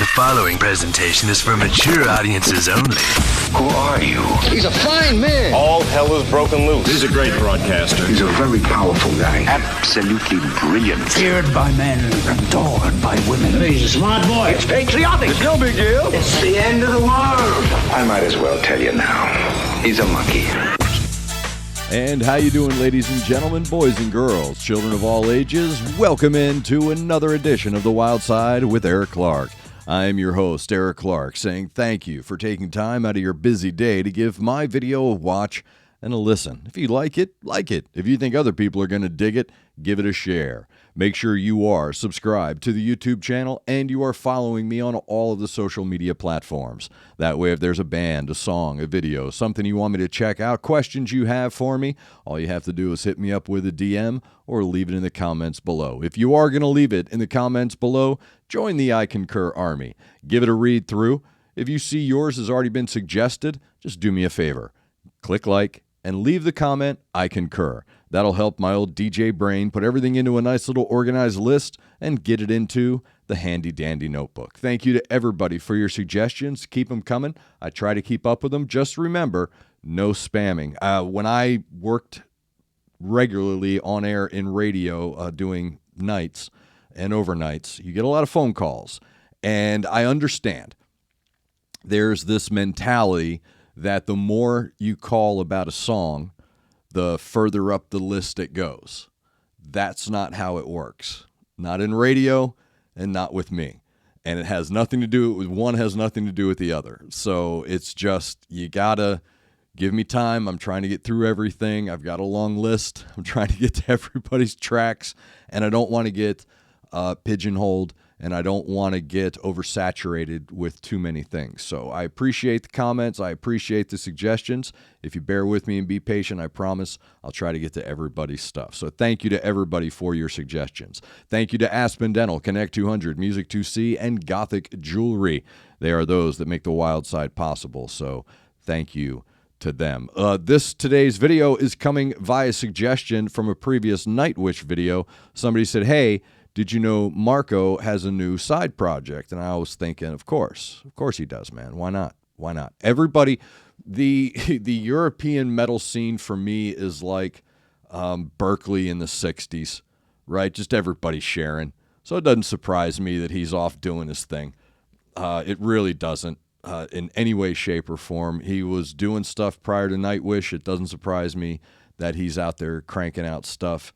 The following presentation is for mature audiences only. Who are you? He's a fine man. All hell is broken loose. He's a great broadcaster. He's a very powerful guy. Absolutely brilliant. Feared by men, adored by women. He's a smart boy. It's patriotic. It's no big deal. It's the end of the world. I might as well tell you now. He's a monkey. And how you doing, ladies and gentlemen, boys and girls, children of all ages? Welcome into another edition of The Wild Side with Eric Clark. I am your host, Eric Clark, saying thank you for taking time out of your busy day to give my video a watch and a listen. If you like it, like it. If you think other people are going to dig it, give it a share. Make sure you are subscribed to the YouTube channel and you are following me on all of the social media platforms. That way, if there's a band, a song, a video, something you want me to check out, questions you have for me, all you have to do is hit me up with a DM or leave it in the comments below. If you are going to leave it in the comments below, join the I Concur Army. Give it a read through. If you see yours has already been suggested, just do me a favor. Click like and leave the comment, I concur. That'll help my old DJ brain put everything into a nice little organized list and get it into the handy-dandy notebook. Thank you to everybody for your suggestions. Keep them coming. I try to keep up with them. Just remember, no spamming. When I worked regularly on air in radio doing nights and overnights, you get a lot of phone calls. And I understand there's this mentality that the more you call about a song, the further up the list it goes. That's not how it works. Not in radio and not with me. And it has nothing to do with one, has nothing to do with the other. So it's just, you gotta give me time. I'm trying to get through everything. I've got a long list. I'm trying to get to everybody's tracks, and I don't want to get pigeonholed, and I don't want to get oversaturated with too many things. So I appreciate the comments. I appreciate the suggestions. If you bear with me and be patient, I promise I'll try to get to everybody's stuff. So thank you to everybody for your suggestions. Thank you to Aspen Dental, Connect 200, Music 2C, and Gothic Jewelry. They are those that make the Wild Side possible. So thank you to them. Today's video is coming via suggestion from a previous Nightwish video. Somebody said, hey, did you know Marco has a new side project? And I was thinking, of course he does, man. Why not? Why not? Everybody, the European metal scene for me is like Berkeley in the 60s, right? Just everybody sharing. So it doesn't surprise me that he's off doing his thing. It really doesn't in any way, shape, or form. He was doing stuff prior to Nightwish. It doesn't surprise me that he's out there cranking out stuff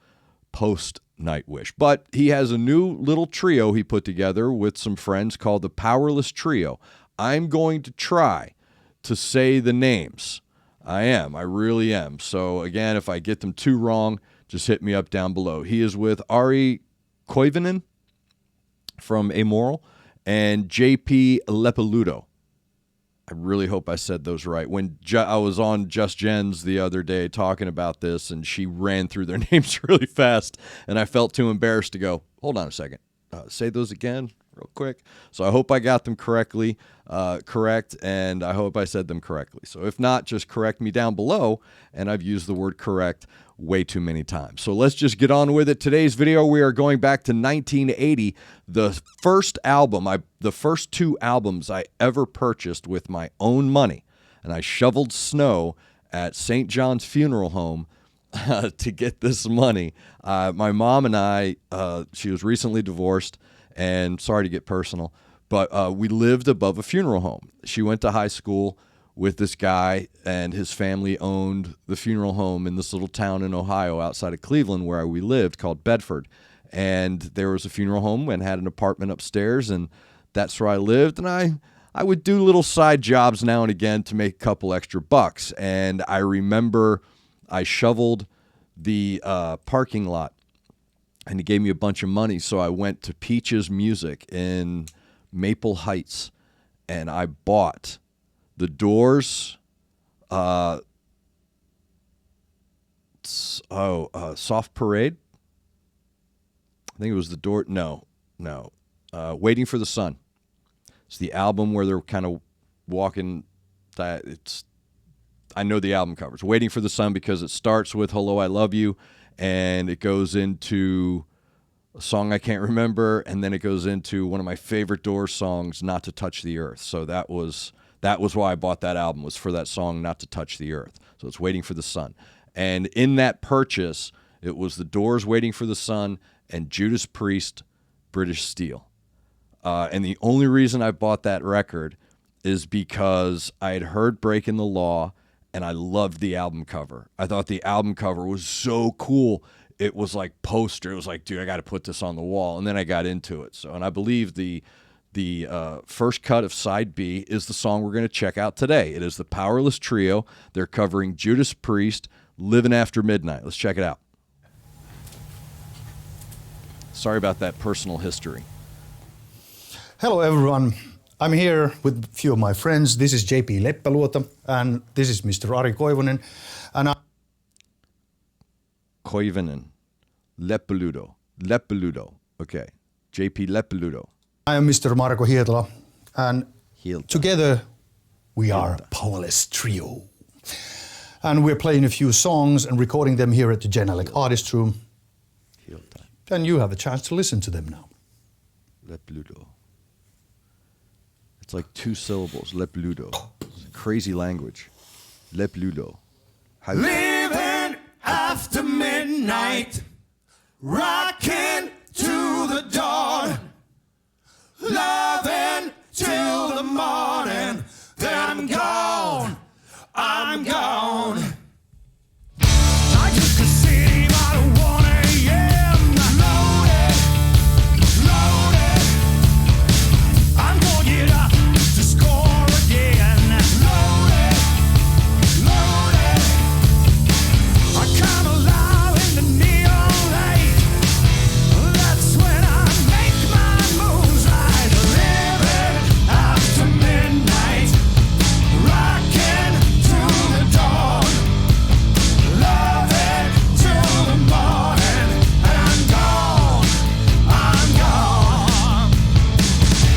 post Nightwish. But he has a new little trio he put together with some friends called the POWERLESS Trio. I'm going to try to say the names. I really am. So again, if I get them too wrong, just hit me up down below. He is with Ari Koivunen from Amoral and JP Lepaludo. I really hope I said those right. When I was on Just Jen's the other day talking about this, and she ran through their names really fast, and I felt too embarrassed to go, hold on a second, say those again real quick. So I hope I got them correct, and I hope I said them correctly. So if not, just correct me down below, and I've used the word correct way too many times. So let's just get on with it. Today's video, we are going back to 1980. The first two albums I ever purchased with my own money, and I shoveled snow at St. John's Funeral Home to get this money. My mom and I, she was recently divorced, and sorry to get personal, but we lived above a funeral home. She went to high school with this guy, and his family owned the funeral home in this little town in Ohio outside of Cleveland where we lived called Bedford. And there was a funeral home and had an apartment upstairs, and that's where I lived. And I would do little side jobs now and again to make a couple extra bucks. And I remember I shoveled the parking lot, and he gave me a bunch of money. So I went to Peach's Music in Maple Heights, and I bought the Doors, Soft Parade. I think it was the Door. No. Waiting for the Sun. It's the album where they're kind of walking. I know the album covers. Waiting for the Sun because it starts with Hello, I Love You, and it goes into a song I can't remember, and then it goes into one of my favorite Doors songs, Not to Touch the Earth. So that was why I bought that album, was for that song, Not to Touch the Earth. So it's Waiting for the Sun. And in that purchase, it was the Doors, Waiting for the Sun, and Judas Priest, British Steel. And the only reason I bought that record is because I had heard Breaking the Law, and I loved the album cover. I thought the album cover was so cool. It was like poster. It was like, dude, I got to put this on the wall. And then I got into it. So, and I believe the first cut of side B is the song we're going to check out today. It is the Powerless Trio. They're covering Judas Priest, Livin' After Midnight. Let's check it out. Sorry about that personal history. Hello, everyone. I'm here with a few of my friends. This is JP Leppäluota, and this is Mr. Ari Koivunen. And Koivunen. Leppäluoto. Okay. JP Leppäluoto. I am Mr. Marko Hietala, and Hietala. Together we are Powerless Trio. And we're playing a few songs and recording them here at the Genelec Artist Room. And you have a chance to listen to them now. Leppäluoto. It's like 2 syllables. Leppäluoto. It's a crazy language. Leppäluoto. Living after midnight, rocking to the dawn, loving till the morning, then I'm gone, I'm gone. I took a city about 1 a.m. Loaded. I'm gonna get up to score again. Loaded. I come alive in the neon light. That's when I make my moves right. Living after midnight, rocking to the dawn, loving till the morning, and I'm gone.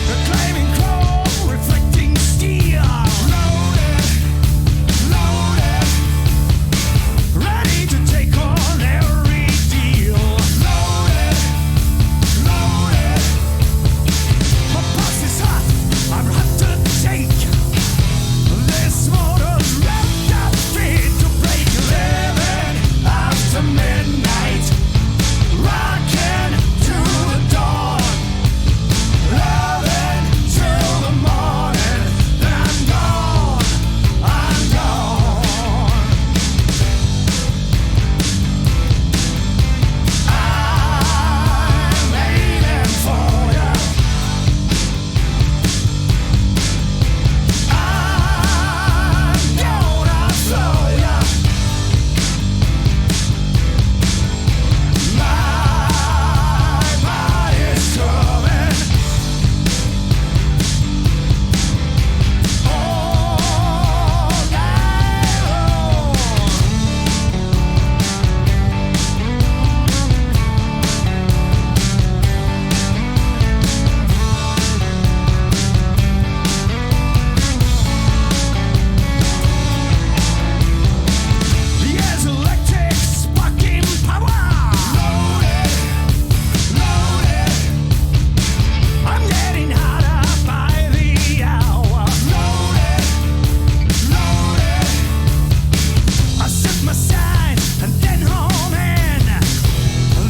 The claiming chrome, reflecting steel, loaded, ready to take on every deal. Loaded. My pulse is hot, I'm hot to take. This motor's revved up, fit to break. Living after midnight, rocking to the dawn, loving till the morning, then I'm gone. I'm waiting for ya. I'm gonna flow ya. My body's coming all night long. Yes, electric sparking power. Loaded. I'm getting hotter by the hour. Loaded. I set my sign and then home in.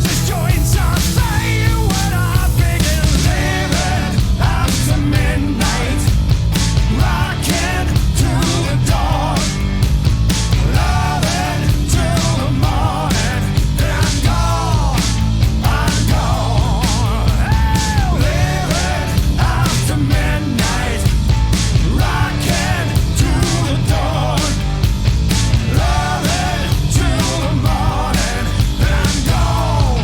This joint's on fire when I begin. Living after midnight, rocking to the dawn, loving till the morning, then I'm gone. Living after midnight, rocking to the dawn, loving till the morning, then I'm gone.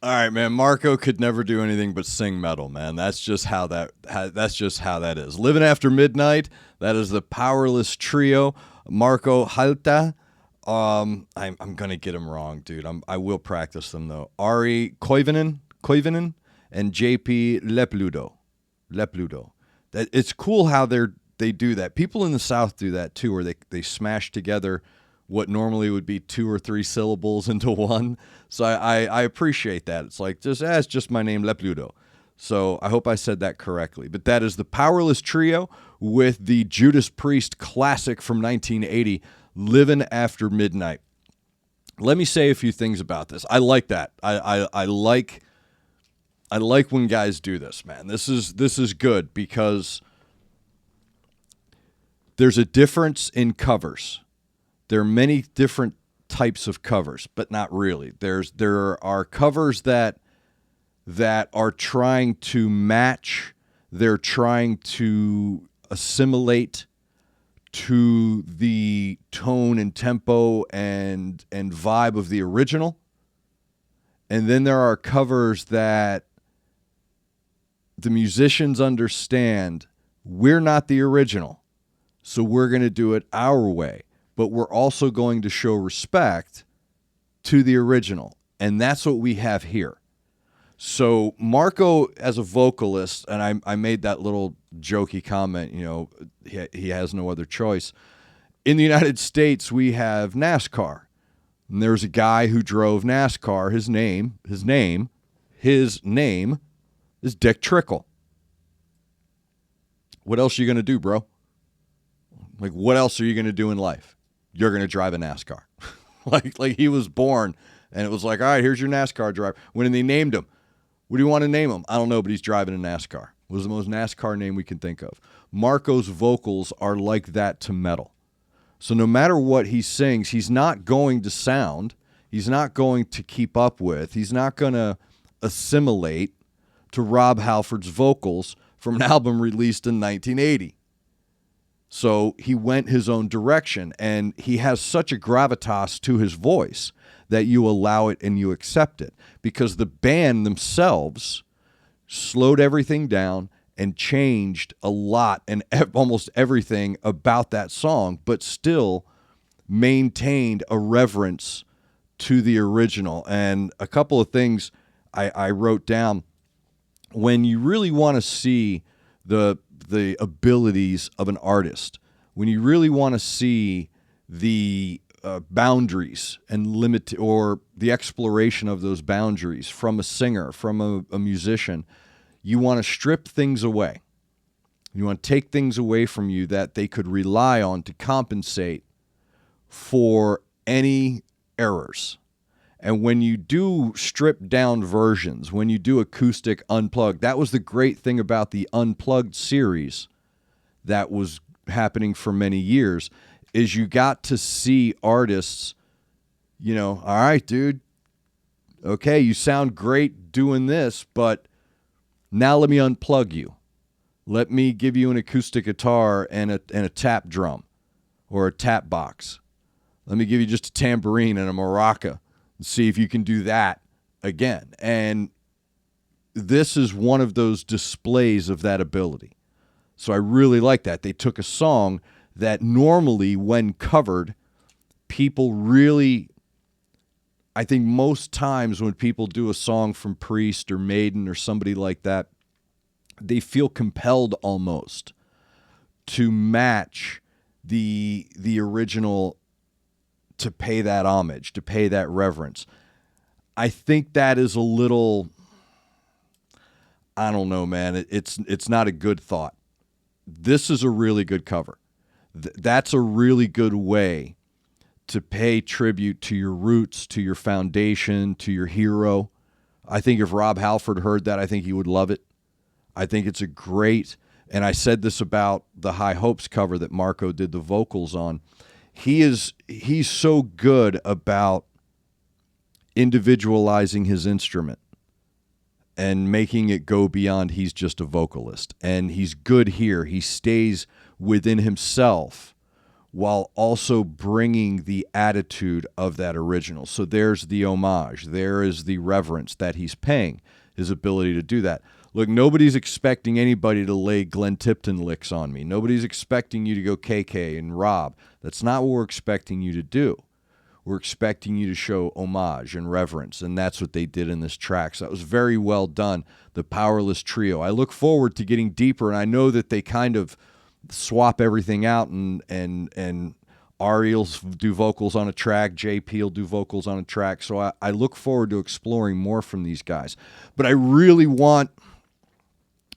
All right, man. Marco could never do anything but sing metal, man. That's just how that is. Living After Midnight. That is the Powerless Trio. Marko Halta I'm gonna get them wrong, dude. I will practice them though. Ari Koivunen and JP Lepludo. That it's cool how they do that. People in the South do that too, where they smash together what normally would be 2 or 3 syllables into one. So I appreciate that. It's like it's just my name, Lepludo. So I hope I said that correctly. But that is the Powerless Trio with the Judas Priest classic from 1980, Livin' After Midnight. Let me say a few things about this. I like that. I like when guys do this, man. This is good because there's a difference in covers. There are many different types of covers, but not really. There are covers that are trying to match, they're trying to assimilate to the tone and tempo and vibe of the original. And then there are covers that the musicians understand we're not the original, so we're going to do it our way. But we're also going to show respect to the original. And that's what we have here. So Marco, as a vocalist, and I made that little jokey comment, he has no other choice. In the United States, we have NASCAR. And there's a guy who drove NASCAR. His name is Dick Trickle. What else are you going to do, bro? Like, what else are you going to do in life? You're going to drive a NASCAR. like he was born, and it was like, all right, here's your NASCAR driver. When they named him, what do you want to name him? I don't know, but he's driving a NASCAR. It was the most NASCAR name we can think of. Marco's vocals are like that to metal. So no matter what he sings, he's not going to sound, he's not going to keep up with, he's not going to assimilate to Rob Halford's vocals from an album released in 1980. So he went his own direction, and he has such a gravitas to his voice that you allow it and you accept it, because the band themselves slowed everything down and changed a lot and almost everything about that song, but still maintained a reverence to the original. And a couple of things I wrote down. When you really want to see the abilities of an artist, when you really want to see the boundaries and limit or the exploration of those boundaries from a singer, from a musician, you want to strip things away. You want to take things away from you that they could rely on to compensate for any errors. And when you do stripped down versions, when you do acoustic unplugged, that was the great thing about the Unplugged series that was happening for many years, is you got to see artists, all right, dude, okay, you sound great doing this, but now let me unplug you. Let me give you an acoustic guitar and a tap drum or a tap box. Let me give you just a tambourine and a maraca. See if you can do that again. And this is one of those displays of that ability. So I really like that. They took a song that normally, when covered, people really, I think most times when people do a song from Priest or Maiden or somebody like that, they feel compelled almost to match the original, to pay that homage, to pay that reverence. I think that is a little, I don't know, man. It's not a good thought. This is a really good cover. That's a really good way to pay tribute to your roots, to your foundation, to your hero. I think if Rob Halford heard that, I think he would love it. I think it's a great, and I said this about the High Hopes cover that Marco did the vocals on. He's so good about individualizing his instrument and making it go beyond he's just a vocalist. And he's good here. He stays within himself while also bringing the attitude of that original. So there's the homage. There is the reverence that he's paying, his ability to do that. Look, nobody's expecting anybody to lay Glenn Tipton licks on me. Nobody's expecting you to go KK and Rob. That's not what we're expecting you to do. we're expecting you to show homage and reverence, and that's what they did in this track. So that was very well done, the Powerless Trio. I look forward to getting deeper, and I know that they kind of swap everything out, and Ari'll do vocals on a track, JP'll do vocals on a track, so I look forward to exploring more from these guys. But I really want,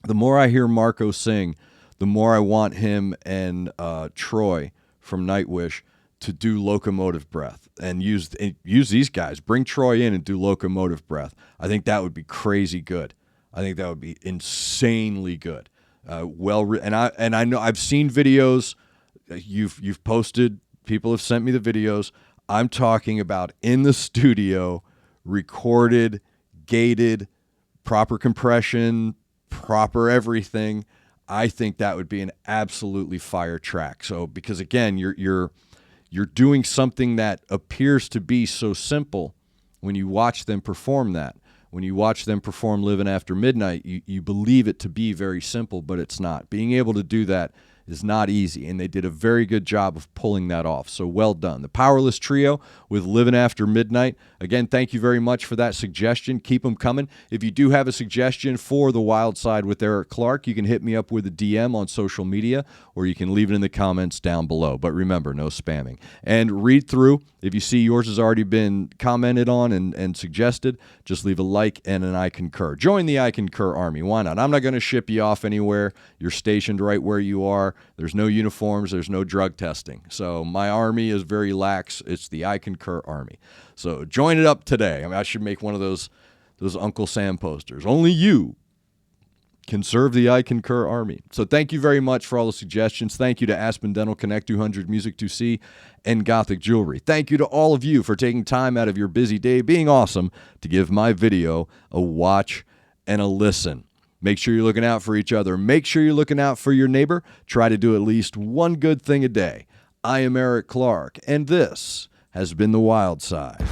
the more I hear Marco sing, the more I want him and Troy from Nightwish to do Locomotive Breath and use these guys. Bring Troy in and do Locomotive Breath. I think that would be crazy good. I think that would be insanely good. And I know I've seen videos you've posted. People have sent me the videos. I'm talking about in the studio, recorded, gated, proper compression, proper everything. I think that would be an absolutely fire track. So because again, you're doing something that appears to be so simple when you watch them perform that. When you watch them perform Livin' After Midnight, you believe it to be very simple, but it's not. Being able to do that is not easy, and they did a very good job of pulling that off. So well done. The Powerless Trio with Livin' After Midnight. Again, thank you very much for that suggestion. Keep them coming. If you do have a suggestion for The Wild Side with Eric Clark, you can hit me up with a DM on social media, or you can leave it in the comments down below. But remember, no spamming. And read through. If you see yours has already been commented on and suggested, just leave a like and an I concur. Join the I concur army. Why not? I'm not going to ship you off anywhere. You're stationed right where you are. There's no uniforms. There's no drug testing. So my army is very lax. It's the I concur army. So join it up today. I mean, I should make one of those Uncle Sam posters. Only you can serve the I Concur Army. So thank you very much for all the suggestions. Thank you to Aspen Dental Connect 200 Music 2C and Gothic Jewelry. Thank you to all of you for taking time out of your busy day, being awesome, to give my video a watch and a listen. Make sure you're looking out for each other. Make sure you're looking out for your neighbor. Try to do at least one good thing a day. I am Eric Clark, and this has been The Wild Side.